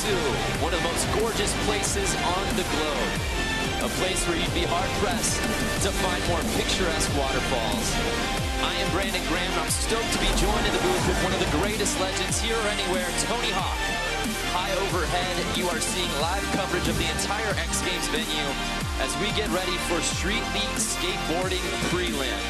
to one of the most gorgeous places on the globe. A place where you'd be hard-pressed to find more picturesque waterfalls. I am Brandon Graham, and I'm stoked to be joined in the booth with one of the greatest legends here or anywhere, Tony Hawk. High overhead, you are seeing live coverage of the entire X Games venue as we get ready for Street League Skateboarding Prelim.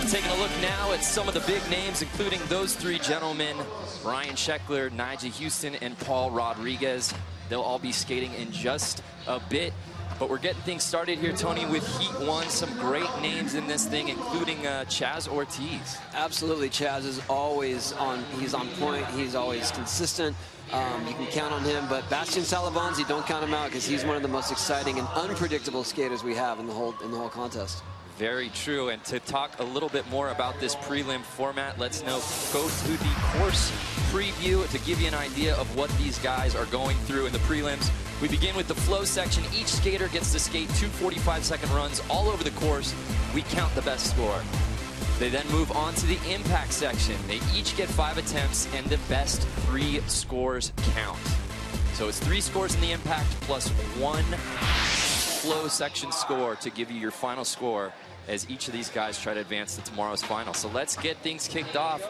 Taking a look now at some of the big names, including those three gentlemen, Ryan Sheckler, Nigel Houston, and Paul Rodriguez. They'll all be skating in just a bit. But we're getting things started here, Tony, with Heat 1. Some great names in this thing, including Chaz Ortiz. Absolutely, Chaz is always on. He's on point. He's always consistent. You can count on him. But Bastian Salavanzi, don't count him out because he's one of the most exciting and unpredictable skaters we have in the whole contest. Very true. And to talk a little bit more about this prelim format, let's go through the course preview to give you an idea of what these guys are going through in the prelims. We begin with the flow section. Each skater gets to skate 2 45-second runs all over the course. We count the best score. They then move on to the impact section. They each get 5 attempts, and the best 3 scores count. So it's 3 scores in the impact plus 1 flow section score to give you your final score as each of these guys try to advance to tomorrow's final. So let's get things kicked off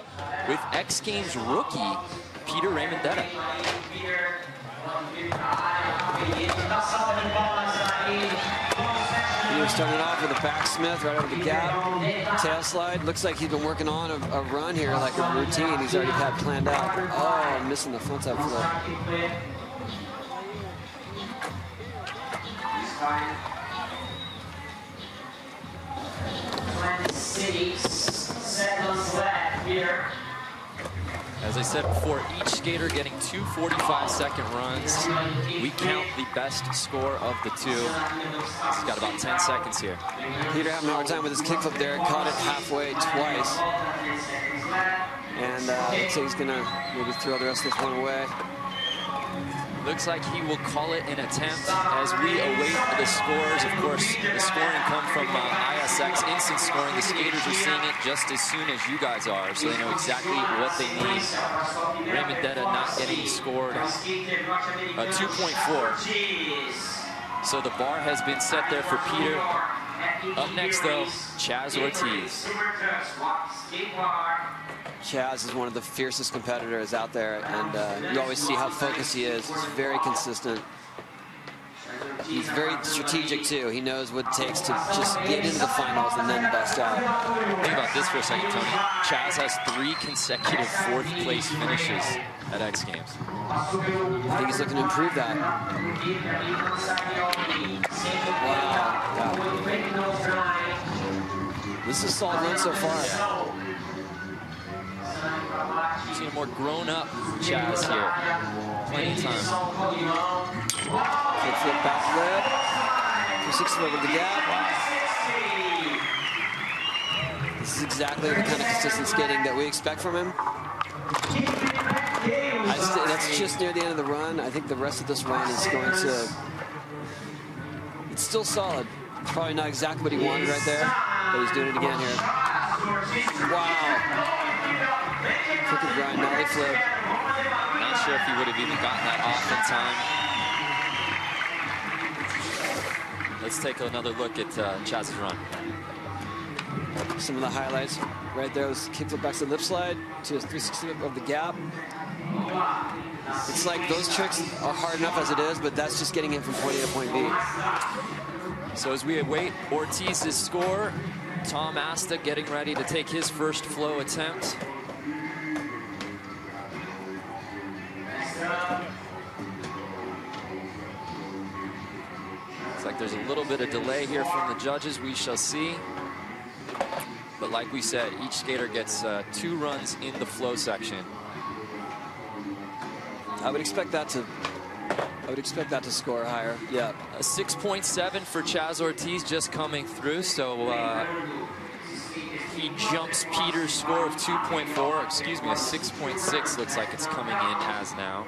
with X Games rookie, Peter Raymondetta. Peter starting off with a backsmith right over the gap, tail slide. Looks like he's been working on a run here, like a routine he's already had planned out. Oh, missing the frontside flip. As I said before, each skater getting 2 45-second runs. We count the best score of the 2. He's got about 10 seconds here. Peter having a hard time with his kickflip there. Caught it halfway twice. And looks like he's going to maybe throw the rest of this one away. Looks like he will call it an attempt as we await the scores. Of course, the scoring comes from ISX instant scoring. The skaters are seeing it just as soon as you guys are, so they know exactly what they need. Raymondetta not getting scored 2.4. So the bar has been set there for Peter. Up next, though, Chaz Ortiz. Chaz is one of the fiercest competitors out there, and you always see how focused he is. He's very consistent. He's very strategic, too. He knows what it takes to just get into the finals and then bust out. Think about this for a second, Tony. Chaz has 3 consecutive 4th place finishes at X Games. I think he's looking to improve that. Wow. This is a solid run so far. You've seen a more grown-up Chaz here. Plenty of time. Good flip, back flip. 260 over the gap. This is exactly the kind of consistent skating that we expect from him. That's just near the end of the run. I think the rest of this run is going to... It's still solid. It's probably not exactly what he wanted right there, but he's doing it again here. Wow. Crooked grind, nollie flip. Not sure if he would have even gotten that off in time. Let's take another look at Chaz's run. Some of the highlights right there was kickflip back to lip slide to a 360 of the gap. It's like those tricks are hard enough as it is, but that's just getting him from point A to point B. So as we await Ortiz's score, Tom Asta getting ready to take his first flow attempt. Looks like there's a little bit of delay here from the judges. We shall see. But like we said, each skater gets 2 runs in the flow section. I would expect that to score higher. Yeah. A 6.7 for Chaz Ortiz just coming through. So he jumps Peter's score of 2.4. Excuse me, a 6.6 looks like it's coming in as now.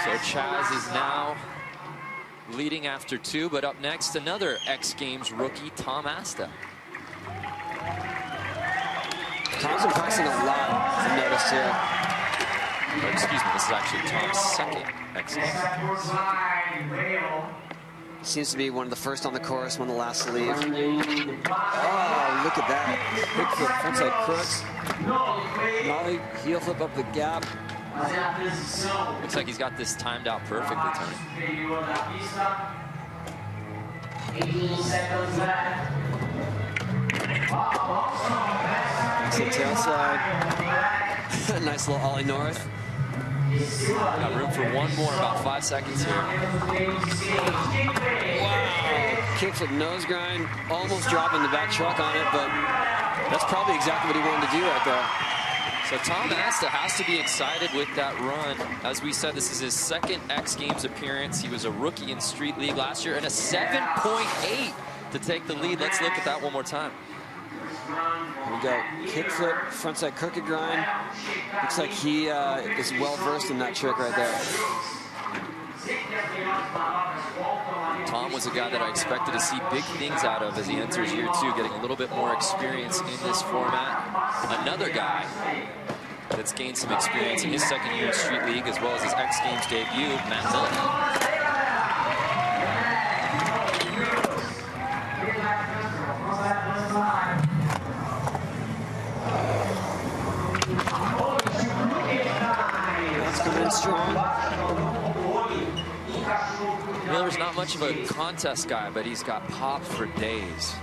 So Chaz is now leading after 2, but up next, another X Games rookie, Tom Asta. Tom's been practicing a lot, I've noticed here. Or excuse me, this is actually Tom's second X Games. Seems to be one of the first on the course, one of the last to leave. Oh, look at that. Big flip, frontside crooks. Nollie, heel flip up the gap. Looks like he's got this timed out perfectly, Tony. 18 seconds left. Nice little tail slide. Nice little ollie north. Got room for one more, about 5 seconds here. Wow. Kickflip nose grind. Almost dropping the back truck on it, but that's probably exactly what he wanted to do right there. So Tom Asta has to be excited with that run. As we said, this is his second X Games appearance. He was a rookie in Street League last year and a 7.8 to take the lead. Let's look at that one more time. Here we go. Kickflip, frontside crooked grind. Looks like he is well versed in that trick right there. Tom was a guy that I expected to see big things out of as he enters year 2, getting a little bit more experience in this format. Another guy that's gained some experience in his second year in Street League, as well as his X Games debut, Matt Miller. That's coming in strong. Miller's not much of a contest guy, but he's got pop for days.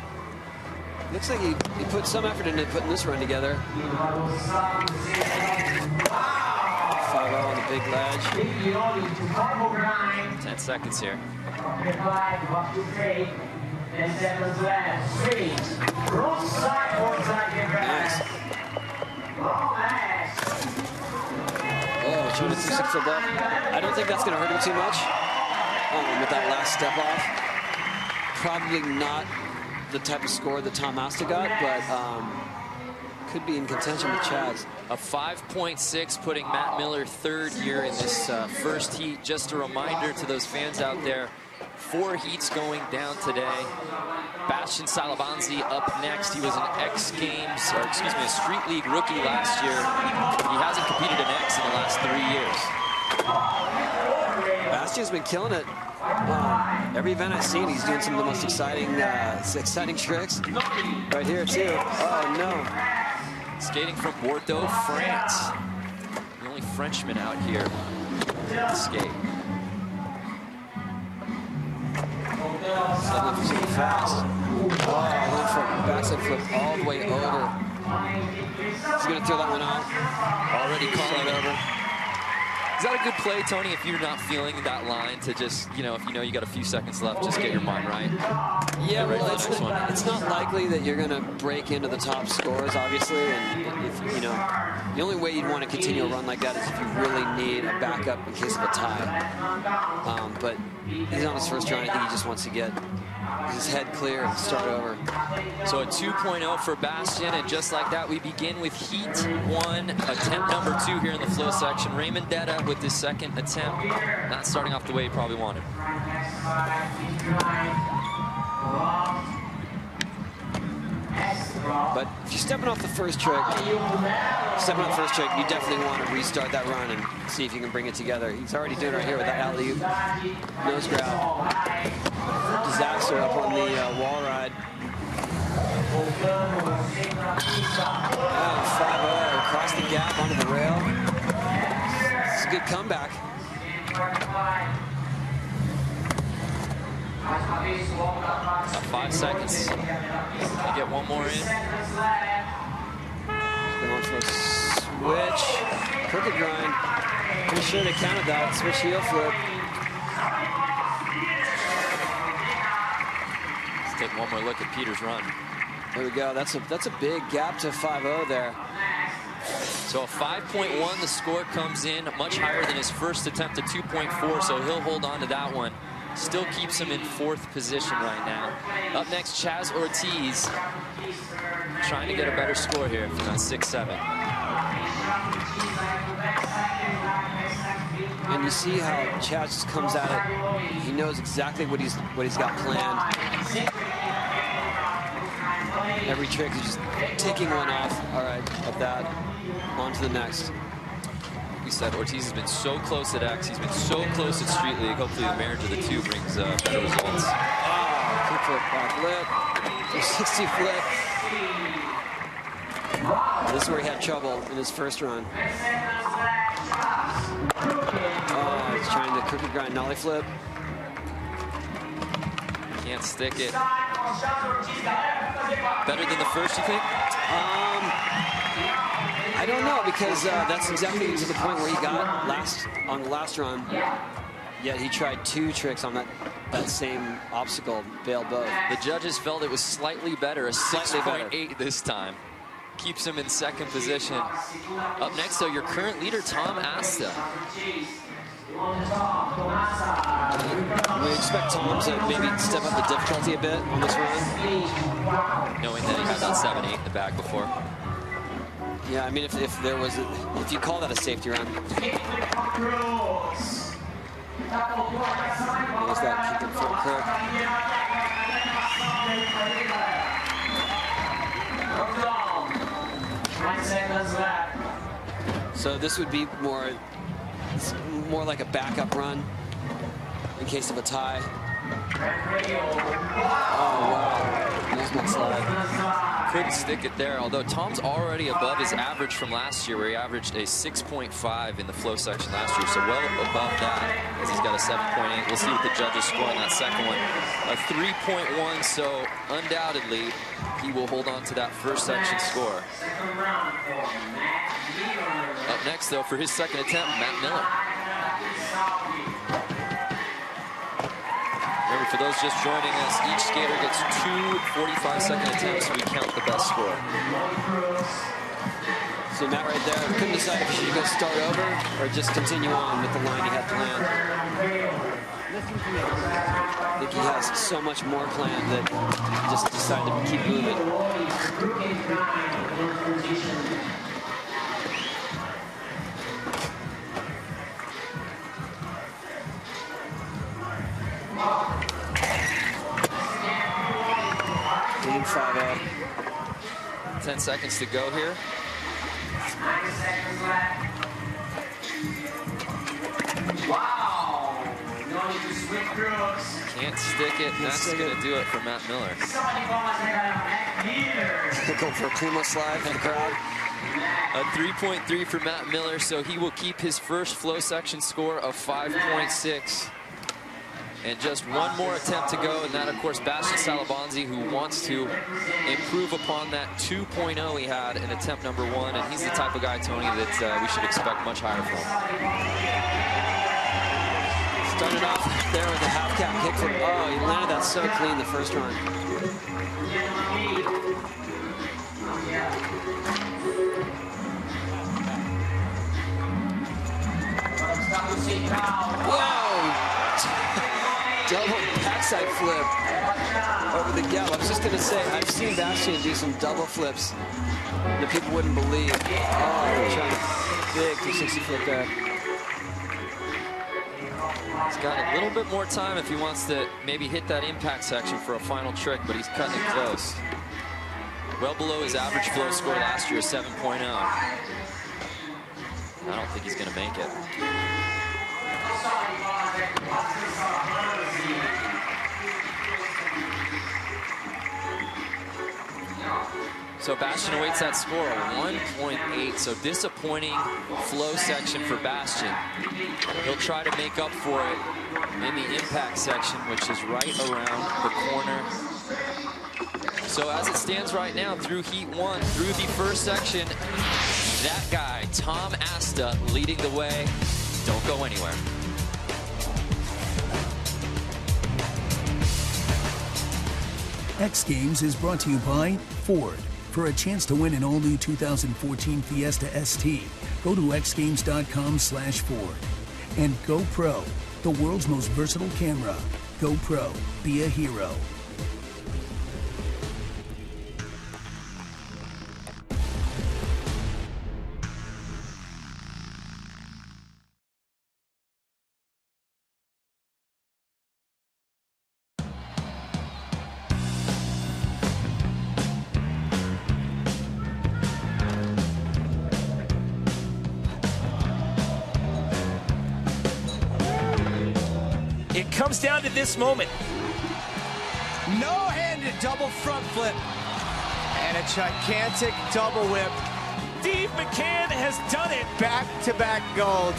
Looks like he put some effort into putting this run together. 5-0 on the big ledge. 10 seconds here. Nice. Oh, 2-6 flip up. I don't think that's going to hurt him too much with that last step off. Probably not the type of score that Tom Asta got, but could be in contention with Chaz. A 5.6 putting Matt Miller third here in this first heat. Just a reminder to those fans out there, 4 heats going down today. Bastian Salabanzi up next. He was an X Games, or excuse me, a Street League rookie last year. He hasn't competed in X in the last 3 years. Bastian's been killing it. Every event I've seen, he's doing some of the most exciting tricks. Right here too. Oh no! Skating from Bordeaux, France. The only Frenchman out here to skate. Settling for something fast. Oh, went for a backside flip all the way over. He's gonna throw that one out. Already calling it over. Is that a good play, Tony, if you're not feeling that line to just, if you know you got a few seconds left, just get your mind right? Yeah, well, it's not likely that you're going to break into the top scores, obviously, and if, the only way you'd want to continue a run like that is if you really need a backup in case of a tie. But he's on his first run. I think he just wants to get his head clear and start over. So a 2.0 for Bastian, and just like that, we begin with Heat 1, attempt number 2 here in the flow section. Raymond Detta with his second attempt, not starting off the way he probably wanted. But if you're stepping off the first trick, you definitely want to restart that run and see if you can bring it together. He's already doing it right here with that alley-oop nose grab. Disaster up on the wall ride. 5-0 across the gap onto the rail. It's a good comeback. 5 seconds. Can you get one more in? Going for a switch. Crooked grind. Pretty sure they counted that. Switch heel flip. Let's take one more look at Peter's run. There we go. That's a big gap to 5-0 there. So a 5.1, the score comes in much higher than his first attempt at 2.4, so he'll hold on to that one. Still keeps him in 4th position right now. Up next, Chaz Ortiz, trying to get a better score here, 6-7. And you see how Chaz just comes at it. He knows exactly what he's got planned. Every trick is just taking one off. All right, at that, on to the next. We we said, Ortiz has been so close at X. He's been so close at Street League. Hopefully the marriage of the two brings better results. Kickflip, back flip, 360 flip. This is where he had trouble in his first run. Oh, he's trying the crooked grind nollie flip. Can't stick it. Better than the first, you think? I don't know, because that's exactly to the point where he got on the last run. Yet he tried 2 tricks on that same obstacle, failed both. The judges felt it was slightly better, a 6.8 this time. Keeps him in second position. Up next, though, your current leader, Tom Asta. We expect Tom to maybe step up the difficulty a bit on this run. Knowing that he had that 7.8 in the bag before. Yeah, I mean, if you call that a safety run. There's that kick and flip crook. So this would be more like a backup run in case of a tie. Oh, wow. There's my slide. Couldn't stick it there, although Tom's already above his average from last year, where he averaged a 6.5 in the flow section last year, so well above that, as he's got a 7.8. We'll see what the judges score on that second one. A 3.1, so undoubtedly he will hold on to that first section score. Up next, though, for his second attempt, Matt Miller. Remember, for those just joining us, each skater gets 2 45-second attempts, so we count the best score. So Matt right there couldn't decide if he should go start over or just continue on with the line he had planned. I think he has so much more planned that he just decided to keep moving. Lean 5-0. 10 seconds to go here. 9 seconds left. Wow! No need to switch crooks. Can't stick it, and that's going to do it for Matt Miller. Somebody call us Matt Miller. Go for a primo slide for the crowd. A 3.3 for Matt Miller, so he will keep his first flow section score of 5.6. And just one more attempt to go, and that, of course, Bastian Salabonzi, who wants to improve upon that 2.0 he had in attempt number 1, and he's the type of guy, Tony, that we should expect much higher from. Started off there with a half-cap kickflip. Oh, he landed that so clean the first run. Whoa! Double backside flip over the gap. I was just going to say, I've seen Bastian do some double flips that people wouldn't believe. Oh, they're trying big 360 flip there. He's got a little bit more time if he wants to maybe hit that impact section for a final trick, but he's cutting it close. Well below his average flow score last year, 7.0. I don't think he's going to make it. So Bastian awaits that score of 1.8. So disappointing flow section for Bastian. He'll try to make up for it in the impact section, which is right around the corner. So as it stands right now, through Heat 1, through the first section, that guy, Tom Asta, leading the way. Don't go anywhere. X Games is brought to you by Ford. For a chance to win an all-new 2014 Fiesta ST, go to xgames.com/Ford. And GoPro, the world's most versatile camera. GoPro, be a hero. It comes down to this moment. No-handed double front flip. And a gigantic double whip. Steve McCann has done it. Back-to-back gold.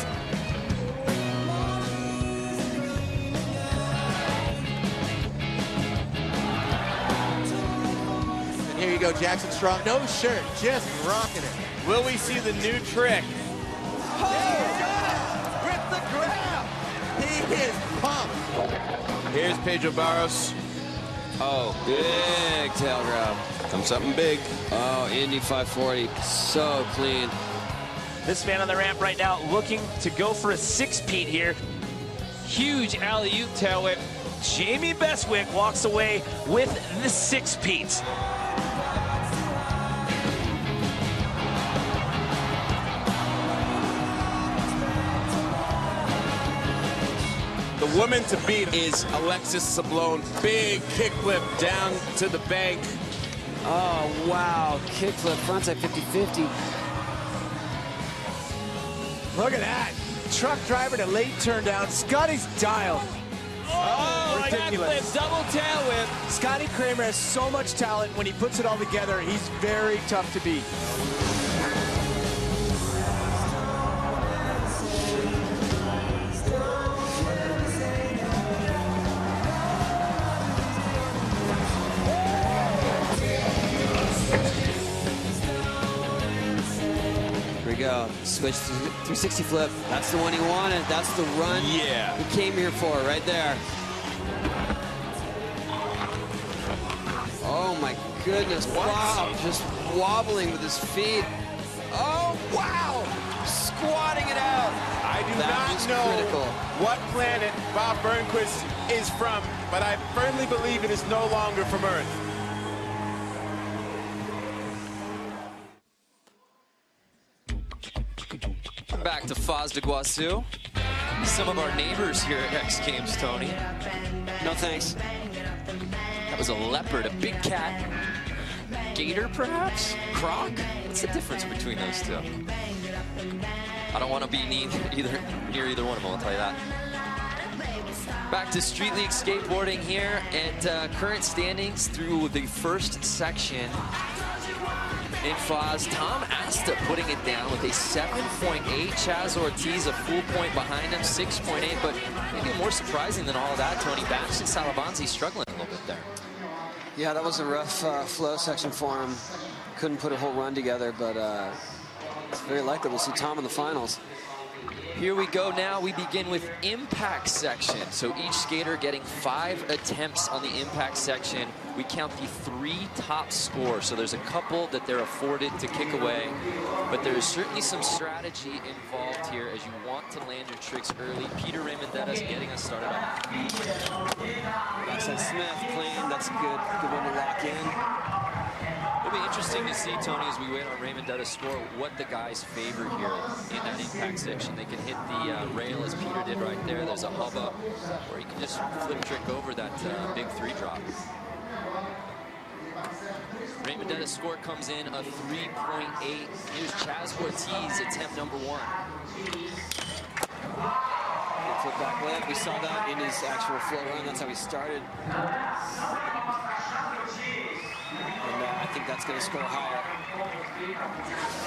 And here you go, Jackson Strong. No shirt, just rocking it. Will we see the new trick? Oh, got it! With the grab! He is pumped. Here's Pedro Barros. Oh, big tail grab. From something big. Oh, Indy 540, so clean. This man on the ramp right now looking to go for a six-peat here. Huge alley-oop tail whip. Jamie Bestwick walks away with the six-peat. The woman to beat is Alexis Sablone. Big kickflip down to the bank. Oh, wow, kickflip, frontside 50-50. Look at that. Truck driver to late turn down. Scotty's dialed. Oh, ridiculous. backflip, double tail whip. Scotty Kramer has so much talent. When he puts it all together, he's very tough to beat. Here we go, switch to 360 flip. That's the one he wanted. That's the run Yeah. he came here for, right there. Oh my goodness, wow, just wobbling with his feet. Oh, wow, squatting it out. I do That not was know critical. what planet Bob Burnquist is from, but I firmly believe it is no longer from Earth. Back to Foz do Iguaçu. Some of our neighbors here at X Games, Tony. No thanks. That was a leopard, a big cat. Gator, perhaps? Croc? What's the difference between those two? I don't want to be near either one of them, I'll tell you that. Back to Street League skateboarding here, and current standings through the first section. In Foz, Tom Asta putting it down with a 7.8. Chaz Ortiz a full point behind him, 6.8. But maybe more surprising than all of that, Tony, Baxter Salabanzi struggling a little bit there. Yeah, that was a rough flow section for him. Couldn't put a whole run together, but it's very likely we'll see Tom in the finals. Here we go now. We begin with impact section. So each skater getting 5 attempts on the impact section. We count the 3 top scores. So there's a couple that they're afforded to kick away, but there is certainly some strategy involved here as you want to land your tricks early. Peter Raimondetta's getting us started off. Backside Smith clean. That's a good one to lock in. It'll be interesting to see, Tony, as we wait on Raimondetta's score, what the guys favor here in that impact section. They can hit the rail as Peter did right there. There's a hubba, or you can just flip trick over that big 3 drop. Raimondetta's score comes in a 3.8. Here's Chaz Ortiz, attempt number 1. Flip back lip. We saw that in his actual flow run. That's how he started. And I think that's going to score higher.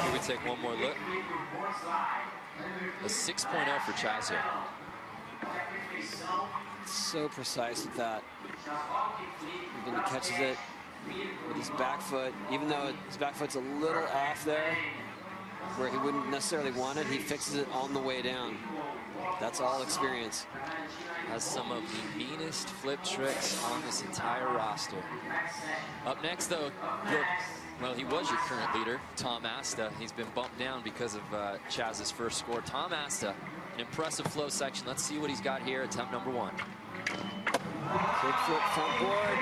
Here we take one more look. A 6.0 for Chaz here. So precise with that. Even he catches it with his back foot. Even though his back foot's a little off there, where he wouldn't necessarily want it, he fixes it on the way down. That's all experience. Has some of the meanest flip tricks on this entire roster. Up next, though, he was your current leader, Tom Asta. He's been bumped down because of Chaz's first score. Tom Asta, an impressive flow section. Let's see what he's got here, attempt number 1. Quick flip front board.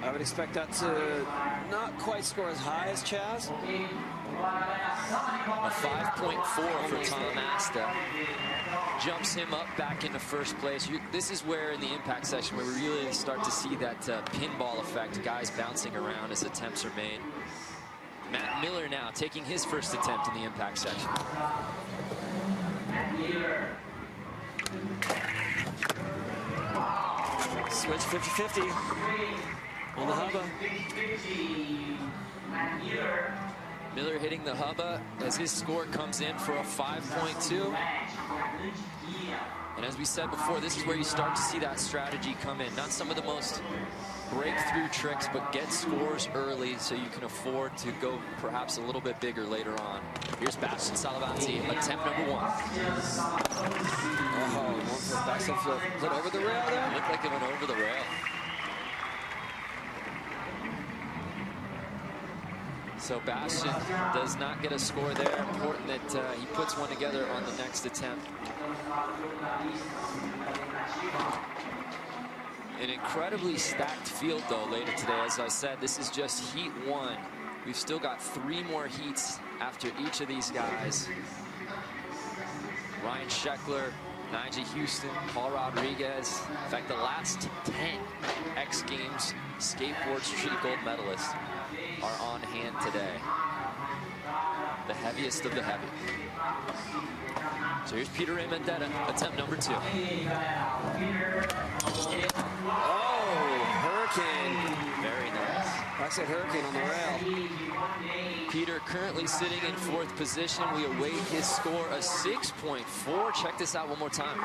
I would expect that to not quite score as high as Chaz. A 5.4 for Tom Asta. Jumps him up back into first place. This is where in the impact section where we really start to see that pinball effect, guys bouncing around as attempts are made. Matt Miller now taking his first attempt in the impact section. Switch 50-50 on the hubba. Miller hitting the hubba as his score comes in for a 5.2. And as we said before, this is where you start to see that strategy come in. Not some of the most breakthrough tricks, but get scores early so you can afford to go perhaps a little bit bigger later on. Here's Bastian Salavanti, attempt number 1. Oh, one for backside flip. Is it over the rail there? Looked like it went over the rail. So Bastian does not get a score there. Important that he puts one together on the next attempt. An incredibly stacked field, though, later today. As I said, this is just heat 1. We've still got 3 more heats after each of these guys. Ryan Sheckler, Nyjah Houston, Paul Rodriguez. In fact, the last 10 X Games skateboard street gold medalists are on hand today. The heaviest of the heavy. So here's Peter Ray Mendetta, attempt number 2. Oh, hurricane. Very nice. Backside hurricane on the rail. Peter currently sitting in 4th position. We await his score, a 6.4. Check this out one more time.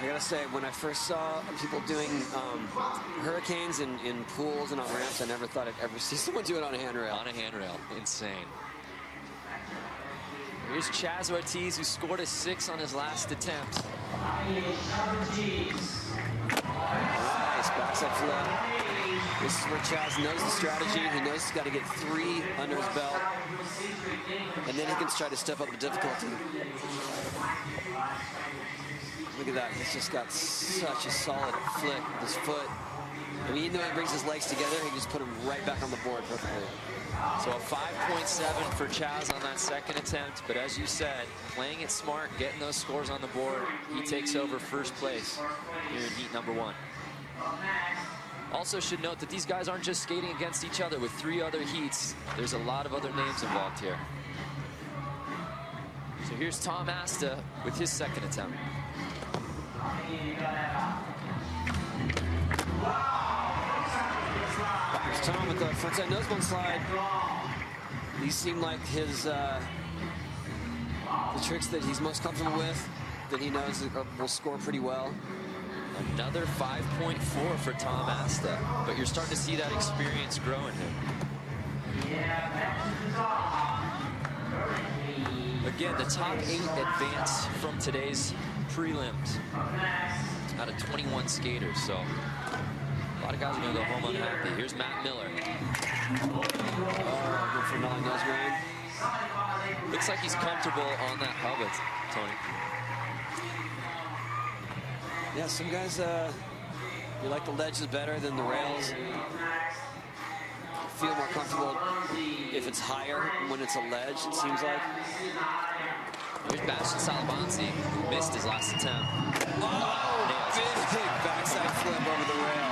I gotta say, when I first saw people doing hurricanes in pools and on ramps, I never thought I'd ever see someone do it on a handrail. On a handrail, insane. Here's Chaz Ortiz, who scored a 6 on his last attempt. Nice backside flip. This is where Chaz knows the strategy. He knows he's got to get 3 under his belt, and then he can try to step up the difficulty. Look at that, he's just got such a solid flick with his foot. I mean, even though he brings his legs together, he just put him right back on the board perfectly. So a 5.7 for Chaz on that second attempt, but as you said, playing it smart, getting those scores on the board, he takes over first place here in heat number 1. Also should note that these guys aren't just skating against each other with 3 other heats. There's a lot of other names involved here. So here's Tom Asta with his second attempt. Here's Tom with the frontside nosebone slide. These seem like his the tricks that he's most comfortable with, that he knows will score pretty well. Another 5.4 for Tom Asta, but you're starting to see that experience grow in him. Again, the top 8 advance from today's prelims out of 21 skaters, so a lot of guys are going to go home unhappy. Here's Matt Miller. Good for Melly nose grind. Looks like he's comfortable on that hubba, Tony. Yeah, some guys, you like the ledges better than the rails. Feel more comfortable if it's higher when it's a ledge, it seems like. Here's Bastian Salavanti, who missed his last attempt. Oh, big backside flip over the rail.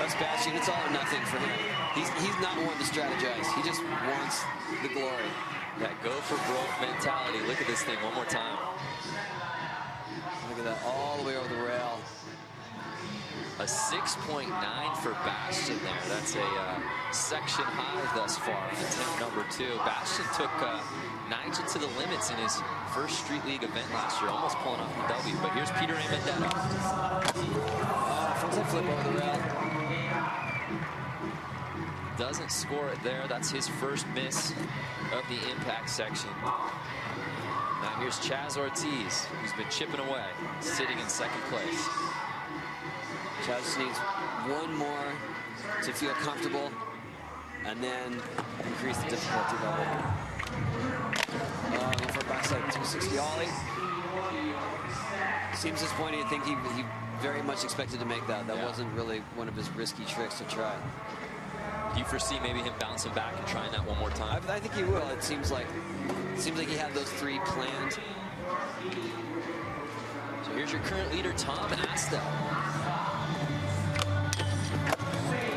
That's Bastian, it's all or nothing for him. He's not one to strategize. He just wants the glory. That go for broke mentality. Look at this thing one more time. Look at that, all the way over the rail. A 6.9 for Bastian there. That's a section high thus far in attempt number 2. Bastian took Nyjah to the limits in his first Street League event last year, almost pulling off the W. But here's Peter Ray Mendetta. Frontside flip over the rail. Doesn't score it there. That's his first miss of the impact section. Now here's Chaz Ortiz, who's been chipping away, sitting in second place. Chaz just needs one more to feel comfortable and then increase the difficulty level. Going for a backside 260 ollie. Seems disappointing. I think he very much expected to make that. That wasn't really one of his risky tricks to try. Do you foresee maybe him bouncing back and trying that one more time? I think he will. It seems like he had those 3 planned. So here's your current leader, Tom Asta.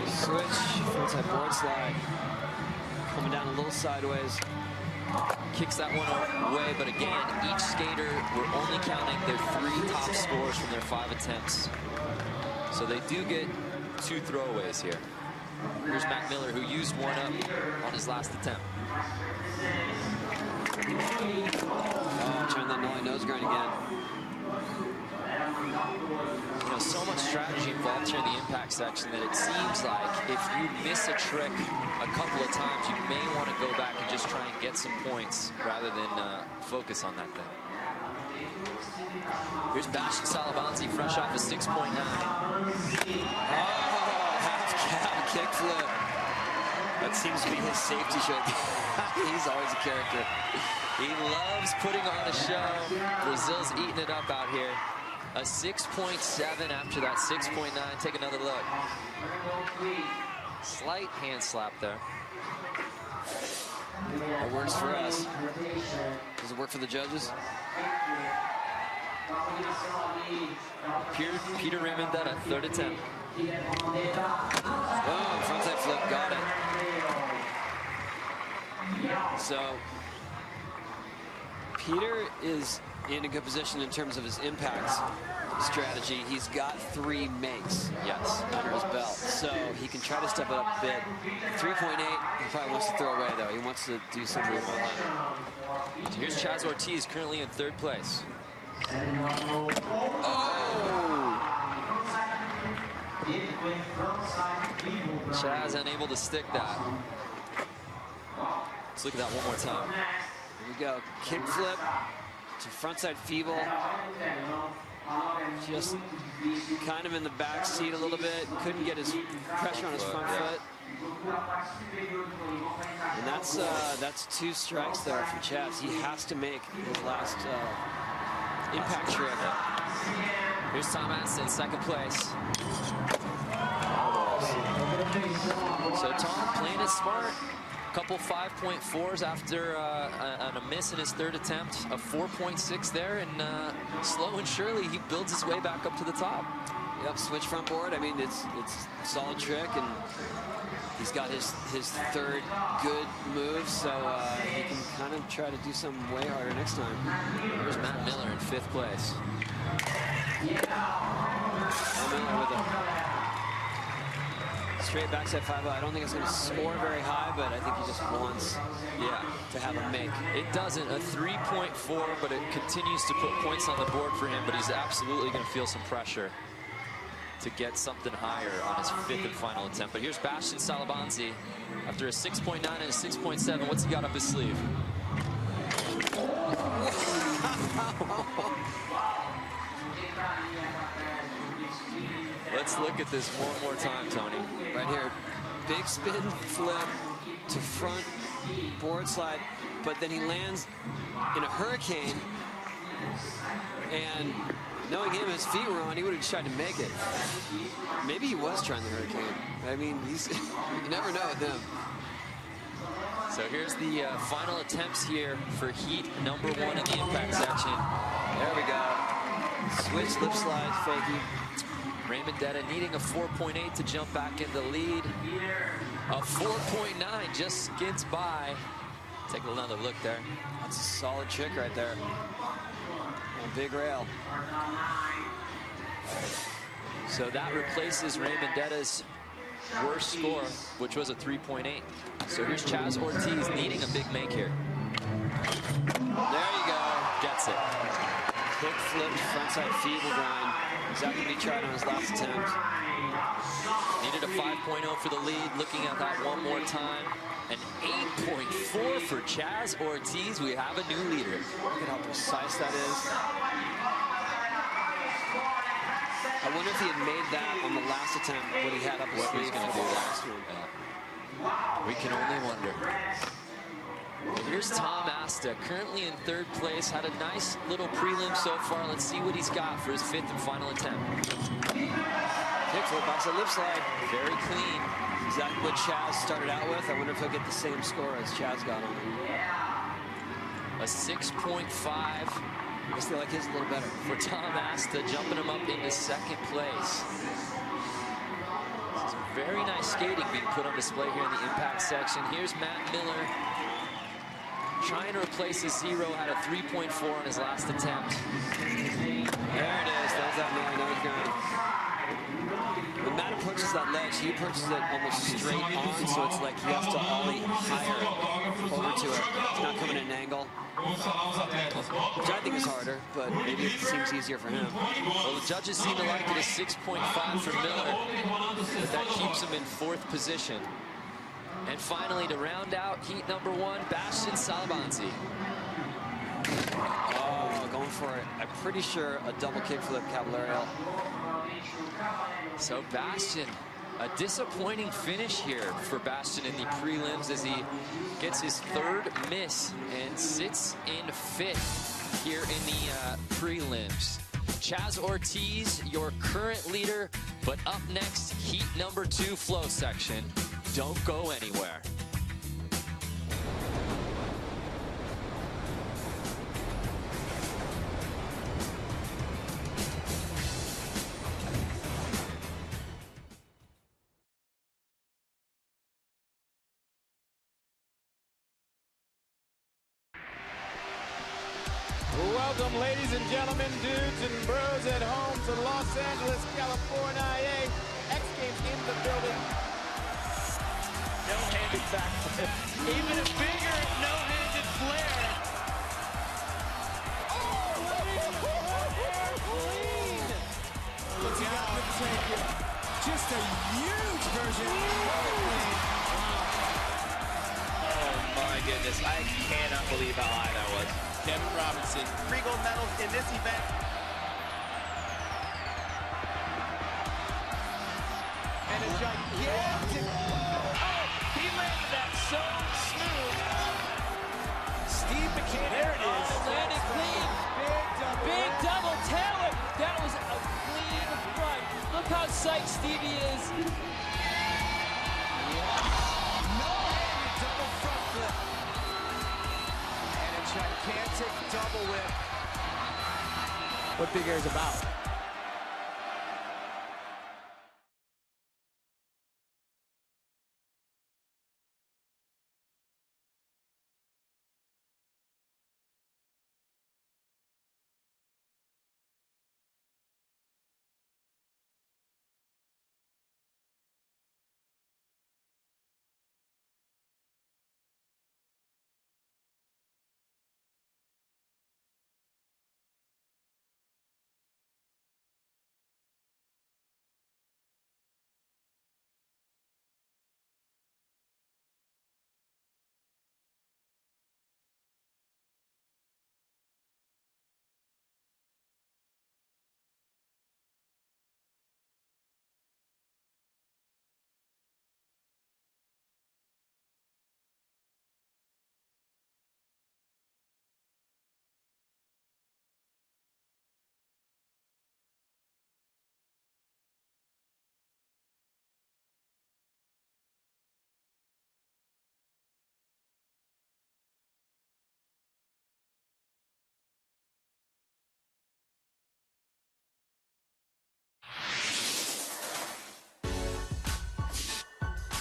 Switch, frontside board slide. Coming down a little sideways. Kicks that one away, but again, each skater, we're only counting their 3 top scores from their 5 attempts. So they do get 2 throwaways here. Here's Mac Miller, who used one up on his last attempt. Oh, turn that nollie nose grind again. You know, so much strategy involved here in the impact section that it seems like if you miss a trick a couple of times, you may want to go back and just try and get some points rather than focus on that thing. Here's Bastian Salabanzi, fresh off a 6.9. Oh, half-cab kickflip. That seems to be his safety trick. He's always a character. He loves putting on a show. Brazil's eating it up out here. A 6.7 after that 6.9. Take another look. Slight hand slap there. It works for us. Does it work for the judges? Peter Raymondetta, 3rd attempt. Oh, frontside flip, got it. So, Peter is in a good position in terms of his impact strategy. He's got 3 makes, Yes, under his belt, so he can try to step it up a bit. 3.8, he probably wants to throw away though. He wants to do something with it. So here's Chaz Ortiz, currently in 3rd place. Chaz unable to stick that. Let's look at that one more time. Here we go, kick flip to frontside feeble. Just kind of in the back seat a little bit. Couldn't get his pressure on his front foot. And that's 2 strikes there for Chaz. He has to make his last impact trick. Here's Tom Aston, 2nd place. So Tom playing it smart. Couple 5.4s after a miss in his 3rd attempt. A 4.6 there, and slow and surely he builds his way back up to the top. Yep, switch front board. I mean, it's a solid trick, and he's got his 3rd good move, so he can kind of try to do something way harder next time. Here's Matt Miller in 5th place. Miller with a straight backside 5-0. I don't think it's going to score very high, but I think he just wants to have a make. It doesn't. A 3.4, but it continues to put points on the board for him, but he's absolutely going to feel some pressure to get something higher on his 5th and final attempt. But here's Bastian Salabanzi after a 6.9 and a 6.7. What's he got up his sleeve? Let's look at this one more time, Tony. Right here, big spin flip to front board slide, but then he lands in a hurricane, and knowing him, his feet were on, he would have tried to make it. Maybe he was trying the hurricane. I mean, he's you never know with him. So here's the final attempts here for heat number 1 in the impact section. There we go. Switch lip slide, fakie. Raymondetta needing a 4.8 to jump back in the lead. A 4.9 just skids by. Take another look there. That's a solid trick right there. A big rail. So that replaces Raymondetta's worst score, which was a 3.8. So here's Chaz Ortiz needing a big make here. There you go. Gets it. Kick flipped frontside feeble grind. Exactly what he tried on his last attempt. Needed a 5.0 for the lead. Looking at that one more time. An 8.4 for Chaz Ortiz. We have a new leader. Look at how precise that is. I wonder if he had made that on the last attempt, what he had up his sleeve going to do last one. We can only wonder. And here's Tom Asta, currently in 3rd place. Had a nice little prelim so far. Let's see what he's got for his 5th and final attempt. Kickflip, backside lip slide. Very clean. Exactly what Chaz started out with. I wonder if he'll get the same score as Chaz got on him. A 6.5. I guess they like his a little better. For Tom Asta, jumping him up into 2nd place. This is Very nice skating being put on display here in the impact section. Here's Matt Miller trying to replace his 0, had a 3.4 on his last attempt. There it is. There's that Miller nose grind. When Matt approaches that ledge, he approaches it almost straight on, so it's like he has to ollie higher over to it. It's not coming at an angle, which I think is harder, but maybe it seems easier for him. Well, the judges seem to like it a 6.5 for Miller, but that keeps him in 4th position. And finally, to round out heat number 1, Bastian Salabanzi. Oh, going for it. I'm pretty sure a double kickflip caballerial. So Bastian, a disappointing finish here for Bastian in the prelims as he gets his 3rd miss and sits in 5th here in the prelims. Chaz Ortiz, your current leader, but up next, heat number 2 flow section. Don't go anywhere. Welcome, ladies and gentlemen, dudes and bros at home to Los Angeles, California. X Games in the building. No-handed backflip. Even a bigger no-handed flare. Oh, clean. Look out to take it. Just a huge version. Oh my goodness, I cannot believe how high that was. Kevin Robinson. 3 gold medals in this event. And a gigantic. Oh, he landed that so smooth. Steve McCann. There it is. Landed clean. Big double tail whip. That was a clean front. Look how psyched Stevie is. No-handed double front flip. And a gigantic double whip. What Big Air is about.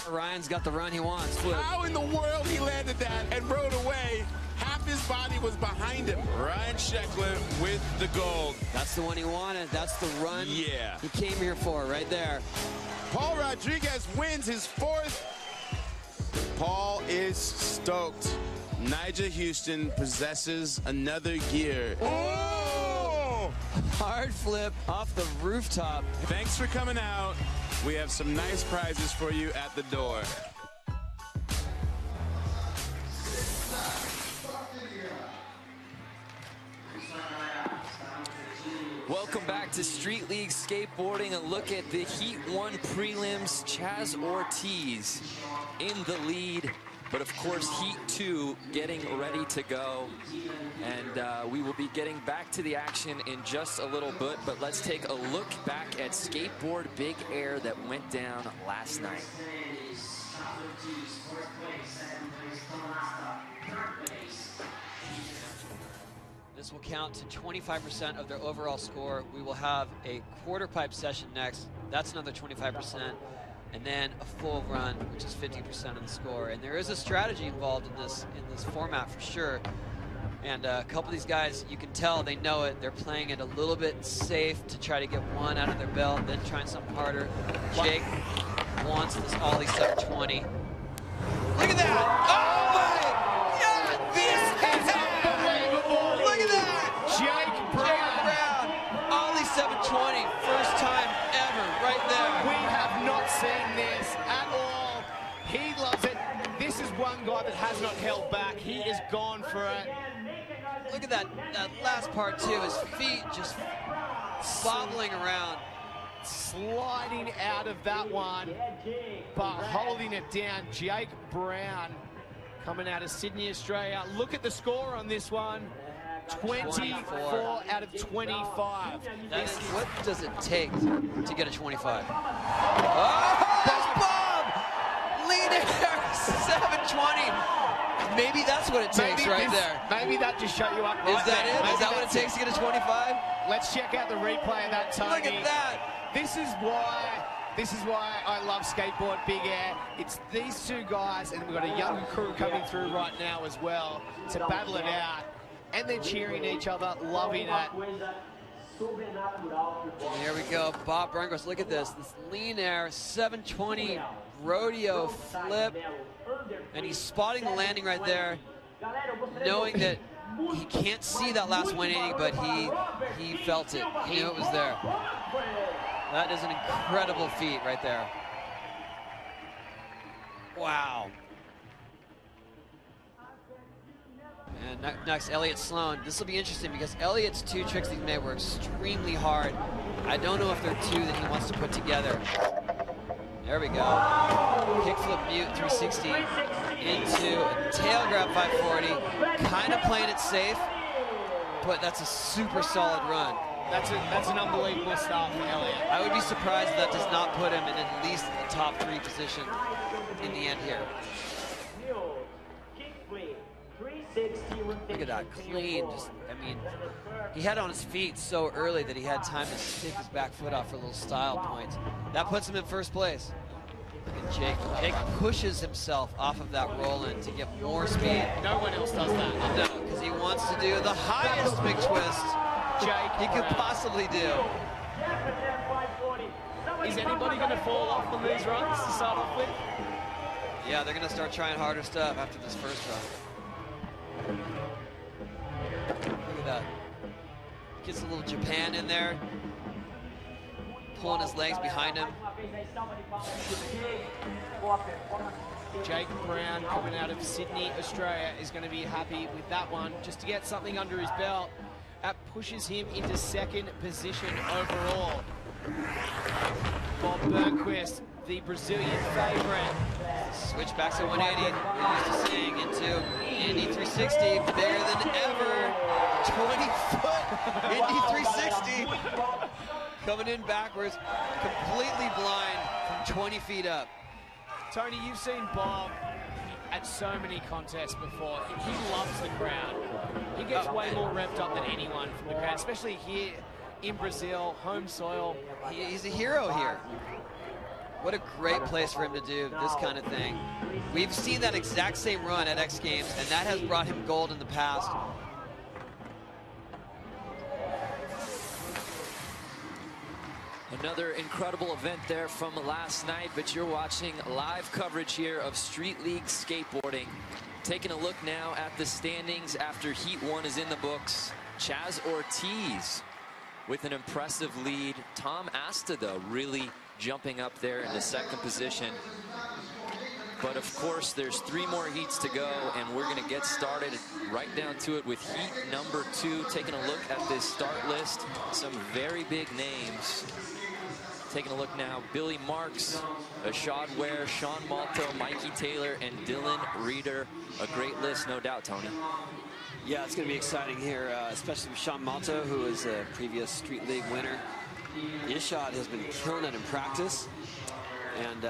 Ryan's got the run he wants. How in the world he landed that and rode away? Half his body was behind him. Ryan Sheckler with the gold. That's the one he wanted. That's the run Yeah. he came here for, right there. Paul Rodriguez wins his 4th. Paul is stoked. Nigel Houston possesses another gear. Oh! Hard flip off the rooftop. Thanks for coming out. We have some nice prizes for you at the door. Welcome back to Street League Skateboarding. A look at the Heat 1 prelims. Chaz Ortiz in the lead, but of course Heat 2 getting ready to go. And we will be getting back to the action in just a little bit, but let's take a look back at Skateboard Big Air that went down last night. This will count to 25% of their overall score. We will have a quarter pipe session next. That's another 25%. and then a full run, which is 50% of the score. And there is a strategy involved in this format for sure. And a couple of these guys, you can tell they know it. They're playing it a little bit safe to try to get one out of their belt, then trying something harder. Jake wants this Ollie 720. Look at that! Oh my! Yeah, this is unbelievable! Look at that! Jake Brown, Ollie 720, first time ever, right there. we have not seen this at all. He loves it. This is one guy that has not held back. He is gone for it. Look at that last part too. His feet just bobbling around. Sliding out of that one, but holding it down. Jake Brown coming out of Sydney, Australia. Look at the score on this one. 24 out of 25. What does it take to get a 25? Oh, that's Bob! Lean air, 720. Maybe that's what it takes there. Maybe that just shut you up right Is that there. it? Maybe Is that what it that's takes to get a 25? Let's check out the replay of that, Tony. Look at that. This is why I love Skateboard Big Air. It's these two guys, and we've got a younger crew coming through right now as well to battle it out. And they're cheering each other, loving it. Here we go, Bob Brungos. Look at this lean air 720 rodeo flip, and he's spotting the landing right there, knowing that he can't see that last 180, but he felt it. He knew it was there. That is an incredible feat right there. Wow. And next, Elliott Sloan. This will be interesting because Elliott's two tricks that he made were extremely hard. I don't know if they're two that he wants to put together. There we go. Kickflip mute 360 into a tail grab 540. Kind of playing it safe, but that's a super solid run. That's an unbelievable start for Elliott. I would be surprised if that does not put him in at least the top 3 position in the end here. Look at that, clean. I mean, he had it on his feet so early that he had time to stick his back foot off for a little style point. That puts him in first place. Look at Jake. Jake pushes himself off of that roll-in to get more speed. No one else does that. No, because he wants to do the highest big twist he could possibly do. Is anybody going to fall off on these runs to start off with? Yeah, they're going to start trying harder stuff after this first run. Look at that. Gets a little Japan in there. Pulling his legs behind him. Jake Brown, coming out of Sydney, Australia, is going to be happy with that one. Just to get something under his belt. That pushes him into second position overall. Bob Burnquist, the Brazilian favorite. Switch back to 180. We're used to seeing into Indy 360, bigger than ever. 20-foot Indy 360. Coming in backwards, completely blind from 20 feet up. Tony, you've seen Bob at so many contests before. He loves the crowd. He gets way more revved up than anyone from the crowd, especially here in Brazil, home soil. He's a hero here. What a great place for him to do this kind of thing. We've seen that exact same run at X Games, and that has brought him gold in the past. Another incredible event there from last night, but you're watching live coverage here of Street League Skateboarding. Taking a look now at the standings after Heat 1 is in the books. Chaz Ortiz with an impressive lead. Tom Asta, though, really jumping up there in the second position. But of course, there's 3 more heats to go, and we're going to get started right down to it with heat number 2. Taking a look at this start list, some very big names. Taking a look now, Billy Marks, Ashad Ware, Sean Malto, Mikey Taylor, and Dylan Reeder. A great list, no doubt, Tony. Yeah, it's going to be exciting here, especially with Sean Malto, who is a previous Street League winner. Ishad has been killing it in practice, and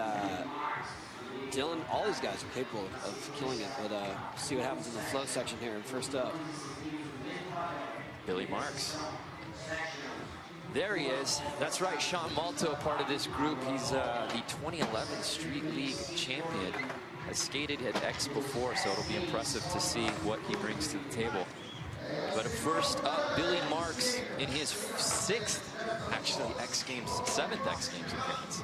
Dylan, all these guys are capable of killing it, but see what happens in the flow section here. And first up, Billy Marks. There he is. That's right, Sean Malto, part of this group. He's the 2011 Street League champion. Has skated at X before, so it'll be impressive to see what he brings to the table. But first up, Billy Marks in his 6th, actually, X Games, 7th X Games appearance.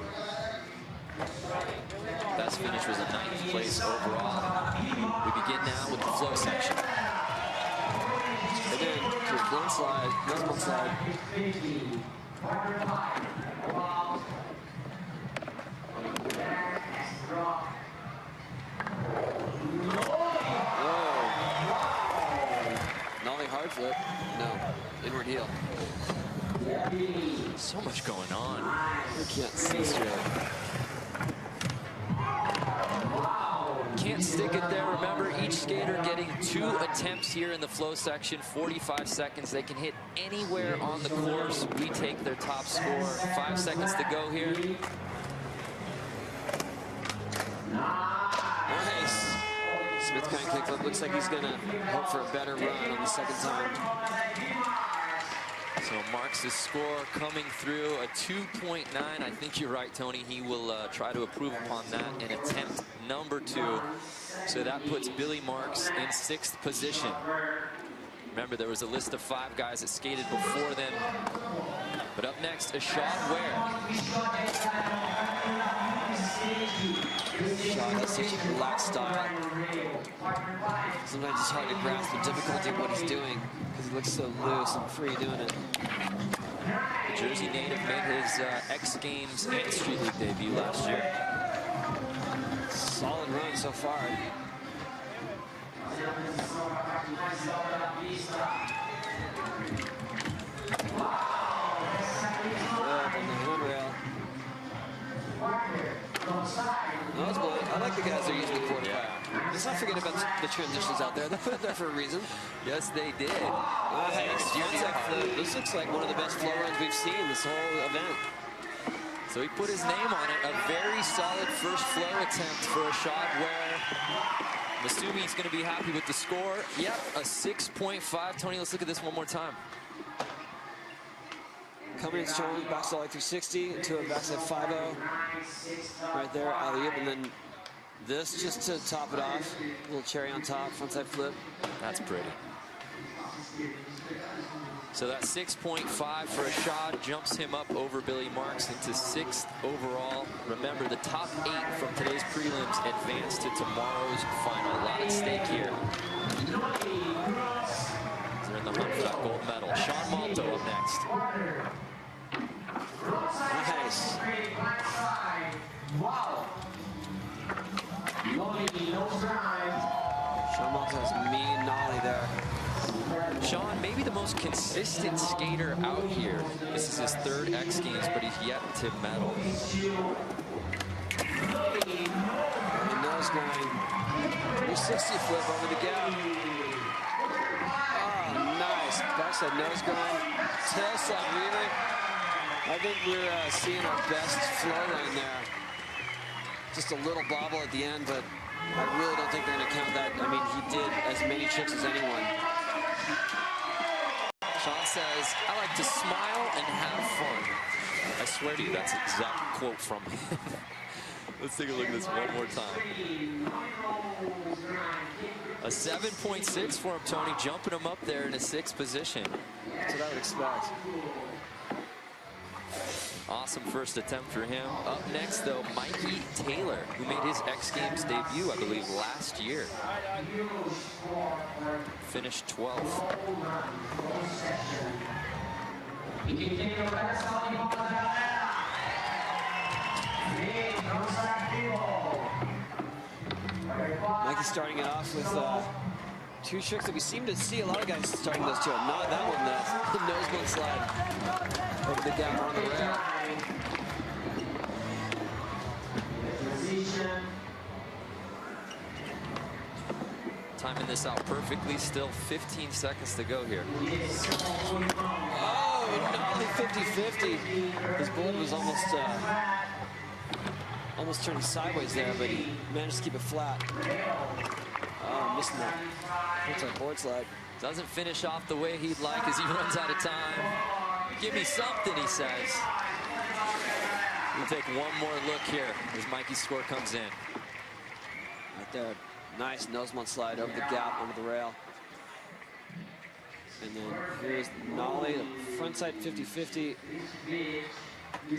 Best finish was a 9th place overall. We begin now with the flow section. And then one slide, another one slide. Nollie hard flip. No. Inward heel. So much going on. We can't see straight. Can't stick it there. Remember, each skater getting 2 attempts here in the flow section, 45 seconds. They can hit anywhere on the course. We take their top score. 5 seconds to go here. Nice. Smith kind of kickflip. Looks like he's going to hope for a better run on the second time. So Marks' score coming through a 2.9. I think you're right, Tony. He will try to improve upon that in attempt number 2. So that puts Billy Marks in 6th position. Remember, there was a list of 5 guys that skated before them. But up next, Ashad Ware. Ashad has such a relaxed style. Sometimes it's hard to grasp the difficulty of what he's doing because he looks so loose and free doing it. The Jersey native made his X Games and Street League debut last year. Solid run so far. I like the guys that are using the quarter. Yeah. Let's not forget about the transitions out there. They put it there for a reason. Yes, they did. This looks like one of the best flow runs we've seen this whole event. So he put his name on it. A very solid first flow attempt for Ashad Ware. I'm assuming he's going to be happy with the score. Yep, a 6.5. Tony, let's look at this one more time. Coming in strong, backside 360 into a backside 5-0. Right there, alley-oop, and then this just to top it off. A little cherry on top, frontside flip. That's pretty. So that 6.5 for Ashad jumps him up over Billy Marks into 6th overall. Remember, the top 8 from today's prelims advance to tomorrow's final. A lot at stake here. They're in the hunt for that gold medal. Sean Malto up next. Nice. Sean Malto has mean nollie there. Sean, maybe the most consistent skater out here. This is his 3rd X Games, but he's yet to medal. And nose grind. 360 flip over the gap. Oh, nice. Backside nose grind. Tail slide reaver. I think we're seeing our best flow line there. Just a little bobble at the end, but I really don't think they're going to count that. I mean, he did as many tricks as anyone. Sean says, I like to smile and have fun. I swear to you, that's an exact quote from him. Let's take a look at this one more time. A 7.6 for him, Tony, jumping him up there in a 6th position. That's what I would expect. Awesome first attempt for him. Up next, though, Mikey Taylor, who made his X Games debut, I believe, last year. Finished 12th. Mikey's starting it off with 2 tricks that we seem to see a lot of guys starting those 2. Not that one, though. The nose bone slide over the gap on the rail. Timing this out perfectly. Still 15 seconds to go here. Oh, nollie 50-50. His bullet was almost turning sideways there, but he managed to keep it flat. Oh, missing that. Looks like board slide. Doesn't finish off the way he'd like as he runs out of time. Give me something, he says. We'll take one more look here as Mikey's score comes in. Right there. Nice nose mount slide over the gap, onto the rail. And then here's Nolly, frontside 50-50.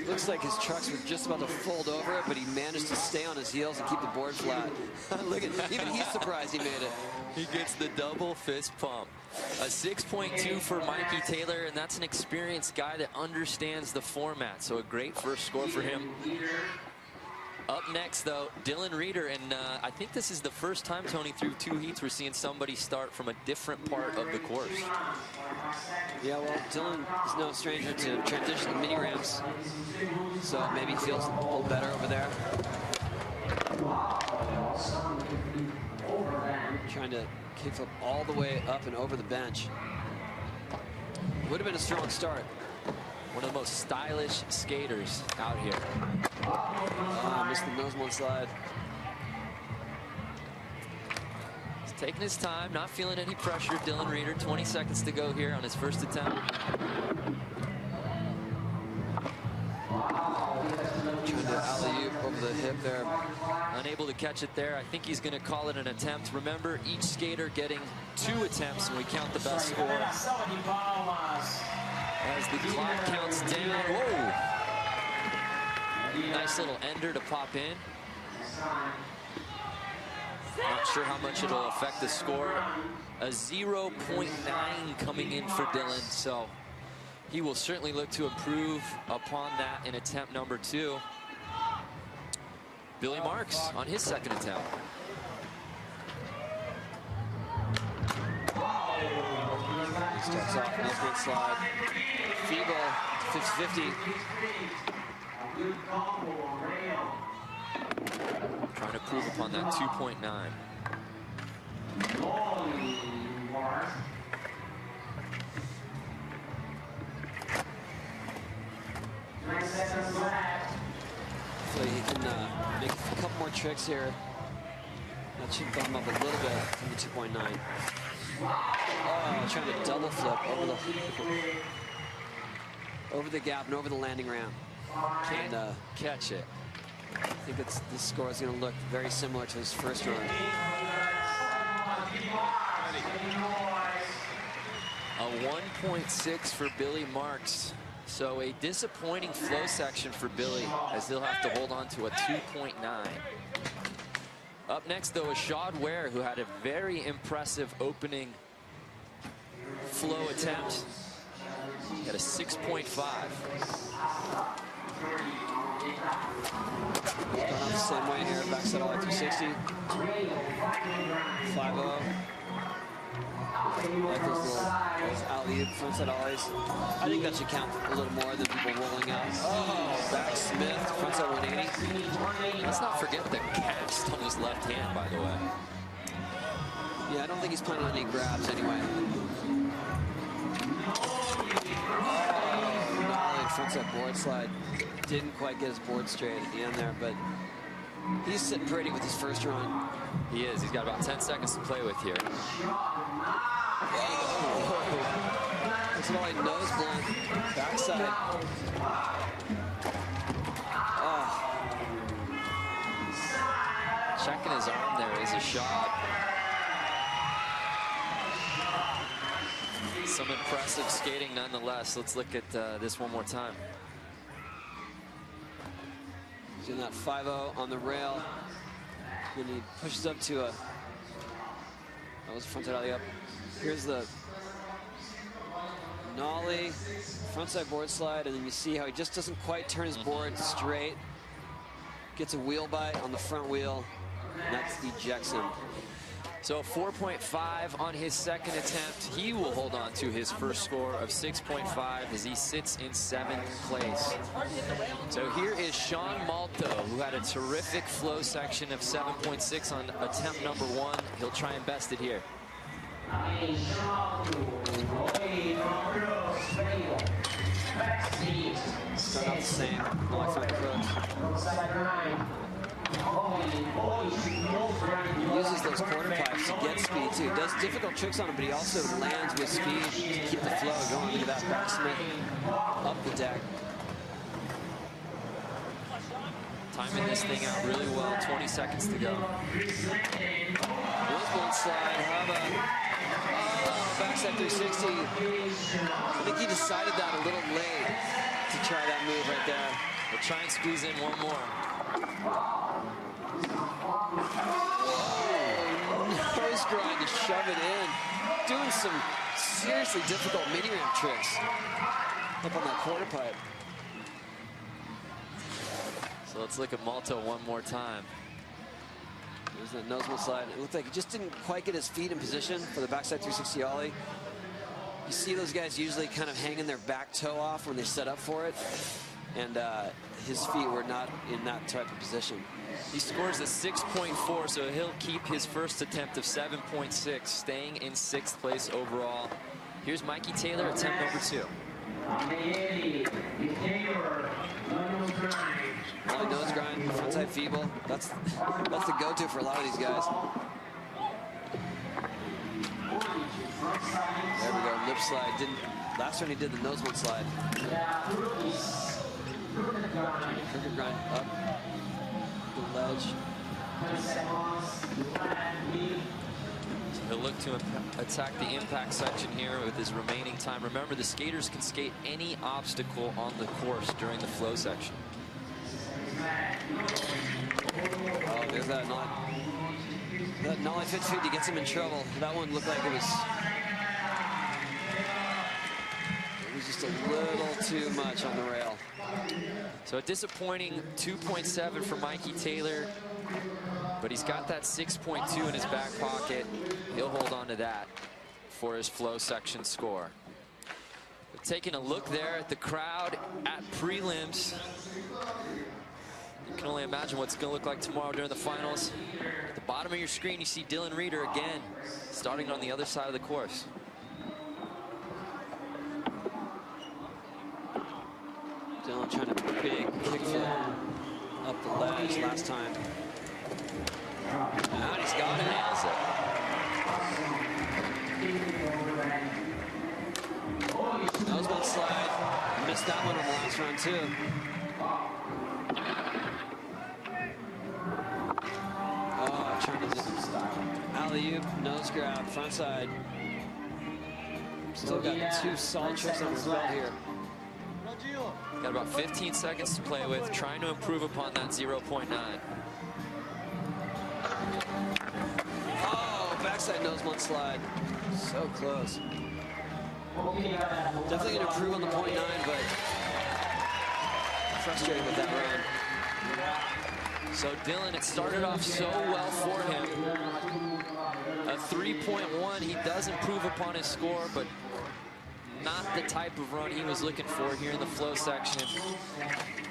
Looks like his trucks were just about to fold over it, but he managed to stay on his heels and keep the board flat. Look at, even he's surprised he made it. He gets the double fist pump. A 6.2 for Mikey Taylor, and that's an experienced guy that understands the format. So a great first score for him. Up next, though, Dylan Reeder, and I think this is the first time, Tony, through 2 heats, we're seeing somebody start from a different part of the course. Yeah, well, Dylan is no stranger to transition to mini ramps, so maybe he feels a little better over there. Trying to kickflip all the way up and over the bench. Would have been a strong start. One of the most stylish skaters out here. Missed the nose one slide. He's taking his time, not feeling any pressure. Dylan Reeder, 20 seconds to go here on his first attempt. Trying to alley-oop over the hip there. Unable to catch it there. I think he's going to call it an attempt. Remember, each skater getting 2 attempts, and we count the best score. As the clock counts down. Whoa! Nice little ender to pop in. Not sure how much it'll affect the score. A 0.9 coming in for Dylan, so he will certainly look to improve upon that in attempt number 2. Billy Marks on his second attempt. Starts off nose one slide. Feeble, 50-50. Trying to prove upon that 2.9. So he can make a couple more tricks here. That should bump him up a little bit from the 2.9. Oh, trying to double flip over the gap and over the landing ramp. Can't catch it. I think this score is going to look very similar to his first run. A 1.6 for Billy Marks. So a disappointing flow section for Billy, as he'll have to hold on to a 2.9. Up next, though, is Shad Ware, who had a very impressive opening flow attempt. He had a 6.5. Going off the same way here, backside ollie 360. 5-0. Like those alley-oop frontside ollies. I think that should count a little more than people rolling out. Oh, back Smith, frontside 180. Let's not forget the cast on his left hand, by the way. Yeah, I don't think he's planning on any grabs anyway. Oh, frontside board slide. Didn't quite get his board straight at the end there, but he's sitting pretty with his first run. He is. He's got about 10 seconds to play with here. That's an ollie nose blunt. Backside. Oh. Checking his arm there is a shot. Some impressive skating nonetheless. Let's look at this one more time. He's doing that 5-0 on the rail. When he pushes up to a... That was frontside ollie up. Here's the nollie, frontside board slide, and then you see how he just doesn't quite turn his board straight. Gets a wheel bite on the front wheel, and that ejects him. So 4.5 on his second attempt. He will hold on to his first score of 6.5 as he sits in 7th place. So here is Sean Malto, who had a terrific flow section of 7.6 on attempt number 1. He'll try and best it here. Start out the same, ollie front approach. He uses those quarter pipes to get speed too. Does difficult tricks on him, but he also lands with speed to keep the flow going. Look at that backsmith up the deck. Timing this thing out really well. 20 seconds to go. Nosebone slide. How about backside 360? I think he decided that a little late to try that move right there. We'll try and squeeze in one more. Nose grind to shove it in. Doing some seriously difficult mini ramp tricks up on that quarter pipe. So let's look at Malto one more time. There's that nosebone slide. It looked like he just didn't quite get his feet in position for the backside 360 ollie. You see those guys usually kind of hanging their back toe off when they set up for it. And his feet were not in that type of position. He scores a 6.4, so he'll keep his first attempt of 7.6, staying in 6th place overall. Here's Mikey Taylor, attempt number 2. Ollie nose grind, frontside feeble. That's the go-to for a lot of these guys. There we go, lip slide. Last one he did the nosebone slide. Crooked grind up the ledge. So he'll look to attack the impact section here with his remaining time. Remember, the skaters can skate any obstacle on the course during the flow section. Oh, there's that nollie fit feed that gets him in trouble. That one looked like it was just a little too much on the rail. So a disappointing 2.7 for Mikey Taylor, but he's got that 6.2 in his back pocket. He'll hold on to that for his flow section score. But taking a look there at the crowd at prelims. You can only imagine what's going to look like tomorrow during the finals. At the bottom of your screen, you see Dylan Reeder again, starting on the other side of the course. Dylan trying to big kickflip up the ledge last time. And he's got it. Nails it. Nosebone slide. Missed that one on the last round too. Oh, trying to alley-oop, nose grab, front side. Still got 2 solid tricks on his belt here. Got about 15 seconds to play with, trying to improve upon that 0.9. Oh, backside nosebone slide. So close. Definitely going to improve on the 0.9, but frustrated with that run. So Dylan, it started off so well for him. A 3.1, he does improve upon his score, but not the type of run he was looking for here in the flow section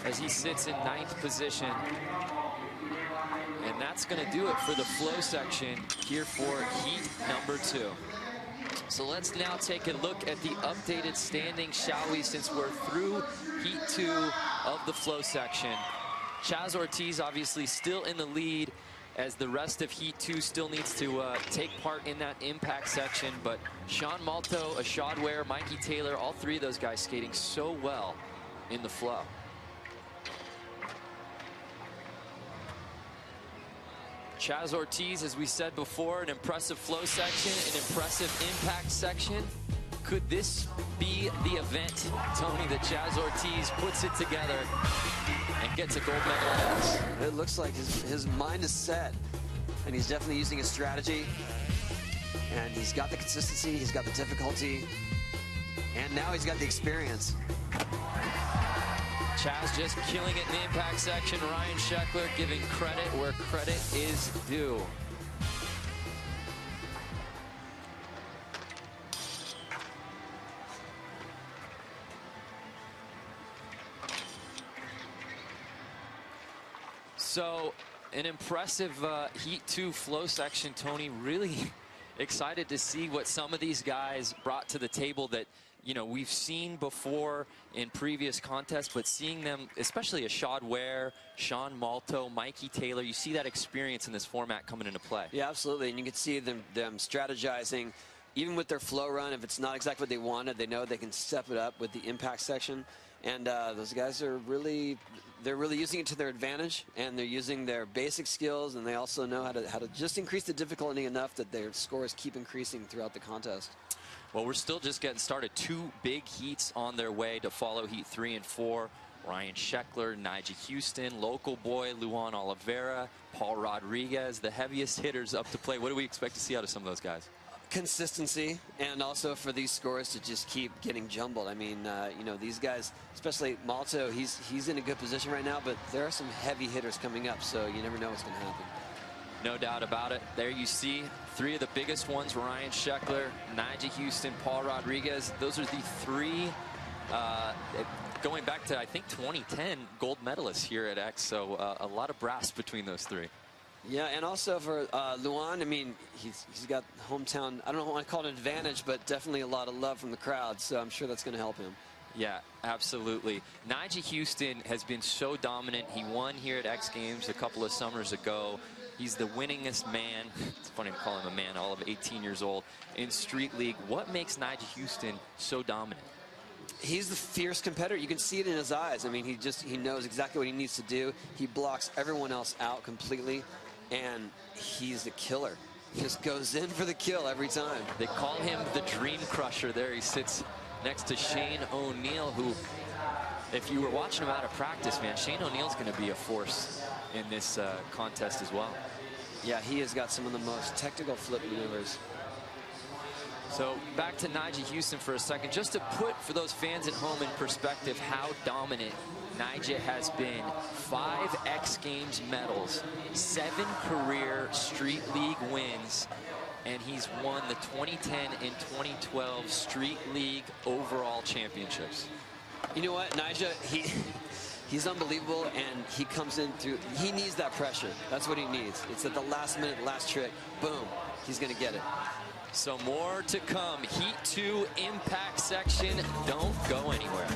as he sits in 9th position. And that's going to do it for the flow section here for heat number 2. So let's now take a look at the updated standings, shall we, since we're through heat 2 of the flow section. Chaz Ortiz obviously still in the lead, as the rest of Heat 2 still needs to take part in that impact section. But Sean Malto, Ashad Ware, Mikey Taylor, all 3 of those guys skating so well in the flow. Chaz Ortiz, as we said before, an impressive flow section, an impressive impact section. Could this be the event, Tony, that Chaz Ortiz puts it together and gets a gold medal on this? It looks like his mind is set, and he's definitely using his strategy, and he's got the consistency, he's got the difficulty, and now he's got the experience. Chaz just killing it in the impact section. Ryan Sheckler giving credit where credit is due. So an impressive Heat 2 flow section, Tony. Really Excited to see what some of these guys brought to the table that, you know, we've seen before in previous contests, but seeing them, especially a Shad Ware, Sean Malto, Mikey Taylor, you see that experience in this format coming into play. Yeah, absolutely. And you can see them strategizing, even with their flow run. If it's not exactly what they wanted, they know they can step it up with the impact section. And those guys are they're really using it to their advantage, and they're using their basic skills, and they also know how to just increase the difficulty enough that their scores keep increasing throughout the contest. Well, we're still just getting started. 2 big heats on their way to follow heat 3 and 4. Ryan Sheckler, Nigel Houston, local boy Luan Oliveira, Paul Rodriguez, the heaviest hitters up to play. What do we expect to see out of some of those guys? Consistency, and also for these scores to just keep getting jumbled. I mean, you know, these guys, especially Malto, he's in a good position right now, but there are some heavy hitters coming up, so you never know what's going to happen. No doubt about it. There you see 3 of the biggest ones: Ryan Sheckler, Nigel Houston, Paul Rodriguez. Those are the 3 going back to, I think, 2010 gold medalists here at X, so a lot of brass between those 3. Yeah, and also for Luan, I mean, he's got hometown, I don't know if I want to call it an advantage, but definitely a lot of love from the crowd, so I'm sure that's going to help him. Yeah, absolutely. Nigel Houston has been so dominant. He won here at X Games a couple of summers ago. He's the winningest man, it's funny to call him a man, all of 18 years old, in Street League. What makes Nigel Houston so dominant? He's the fierce competitor. You can see it in his eyes. I mean, he knows exactly what he needs to do. He blocks everyone else out completely, and he's a killer. He just goes in for the kill every time. They call him the Dream Crusher. There he sits next to Shane O'Neill, who, if you were watching him out of practice, man, Shane O'Neill's going to be a force in this contest as well. Yeah, he has got some of the most technical flip maneuvers. So back to Nigel Houston for a second, just to put for those fans at home in perspective how dominant Nigel has been. 5 X Games medals, 7 career Street League wins, and he's won the 2010 and 2012 Street League overall championships. You know what, Nigel, he's unbelievable, and he comes in through, he needs that pressure. That's what he needs. It's at the last minute, last trick, boom, he's going to get it. So more to come. Heat 2 impact section. Don't go anywhere.